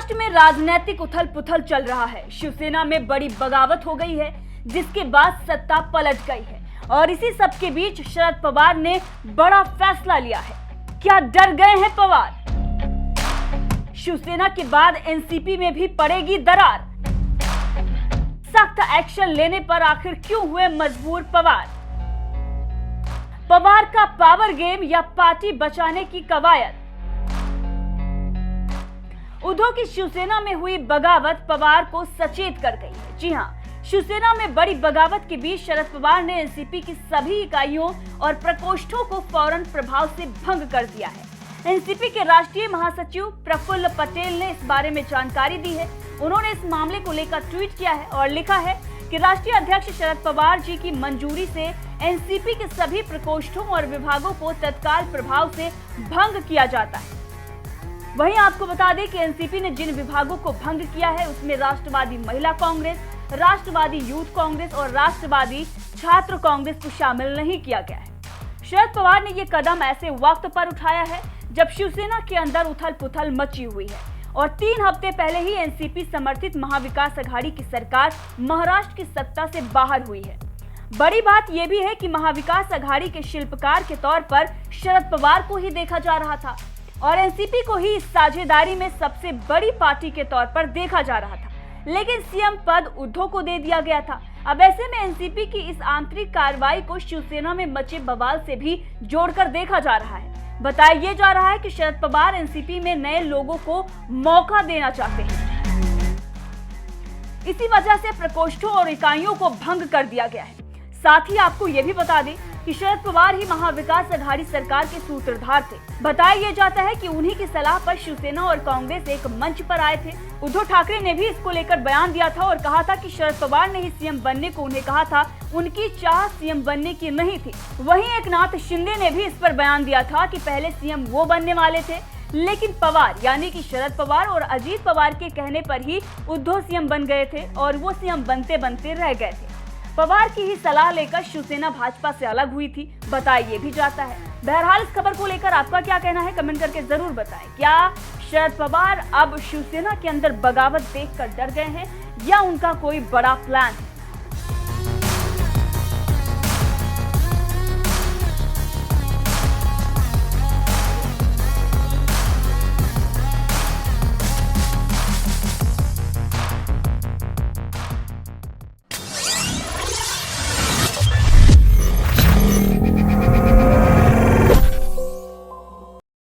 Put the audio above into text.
महाराष्ट्र में राजनीतिक उथल पुथल चल रहा है। शिवसेना में बड़ी बगावत हो गई है, जिसके बाद सत्ता पलट गई है और इसी सब के बीच शरद पवार ने बड़ा फैसला लिया है। क्या डर गए हैं पवार? शिवसेना के बाद एनसीपी में भी पड़ेगी दरार। सख्त एक्शन लेने पर आखिर क्यों हुए मजबूर पवार? पवार का पावर गेम या पार्टी बचाने की कवायद? उद्धव की शिवसेना में हुई बगावत पवार को सचेत कर गई है। जी हां, शिवसेना में बड़ी बगावत के बीच शरद पवार ने एनसीपी की सभी इकाइयों और प्रकोष्ठों को फौरन प्रभाव से भंग कर दिया है। एनसीपी के राष्ट्रीय महासचिव प्रफुल्ल पटेल ने इस बारे में जानकारी दी है। उन्होंने इस मामले को लेकर ट्वीट किया है और लिखा है कि राष्ट्रीय अध्यक्ष शरद पवार जी की मंजूरी से एनसीपी के सभी प्रकोष्ठों और विभागों को तत्काल प्रभाव से भंग किया जाता है। वहीं आपको बता दें कि एनसीपी ने जिन विभागों को भंग किया है उसमें राष्ट्रवादी महिला कांग्रेस, राष्ट्रवादी यूथ कांग्रेस और राष्ट्रवादी छात्र कांग्रेस को शामिल नहीं किया गया है। शरद पवार ने ये कदम ऐसे वक्त पर उठाया है जब शिवसेना के अंदर उथल पुथल मची हुई है और 3 हफ्ते पहले ही एनसीपी समर्थित महाविकास अघाड़ी की सरकार महाराष्ट्र की सत्ता से बाहर हुई है। बड़ी बात यह भी है कि महाविकास अघाड़ी के शिल्पकार के तौर पर शरद पवार को ही देखा जा रहा था और एनसीपी को ही इस साझेदारी में सबसे बड़ी पार्टी के तौर पर देखा जा रहा था, लेकिन सीएम पद उद्धव को दे दिया गया था। अब ऐसे में एनसीपी की इस आंतरिक कार्रवाई को शिवसेना में मचे बवाल से भी जोड़कर देखा जा रहा है। बताया ये जा रहा है कि शरद पवार एनसीपी में नए लोगों को मौका देना चाहते हैं। इसी वजह से प्रकोष्ठों और इकाइयों को भंग कर दिया गया है। साथ ही आपको ये भी बता दें कि शरद पवार ही महाविकास अघाड़ी सरकार के सूत्रधार थे। बताया यह जाता है कि उन्हीं की सलाह पर शिवसेना और कांग्रेस एक मंच पर आए थे। उद्धव ठाकरे ने भी इसको लेकर बयान दिया था और कहा था कि शरद पवार ने ही सीएम बनने को उन्हें कहा था, उनकी चाह सीएम बनने की नहीं थी। वहीं एकनाथ शिंदे ने भी इस पर बयान दिया था कि पहले सीएम वो बनने वाले थे, लेकिन पवार यानी कि शरद पवार और अजीत पवार के कहने पर ही उद्धव सीएम बन गए थे और वो सीएम बनते बनते रह गए थे। पवार की ही सलाह लेकर शिवसेना भाजपा से अलग हुई थी, बताया ये भी जाता है। बहरहाल इस खबर को लेकर आपका क्या कहना है, कमेंट करके जरूर बताएं। क्या शरद पवार अब शिवसेना के अंदर बगावत देखकर डर गए हैं या उनका कोई बड़ा प्लान है?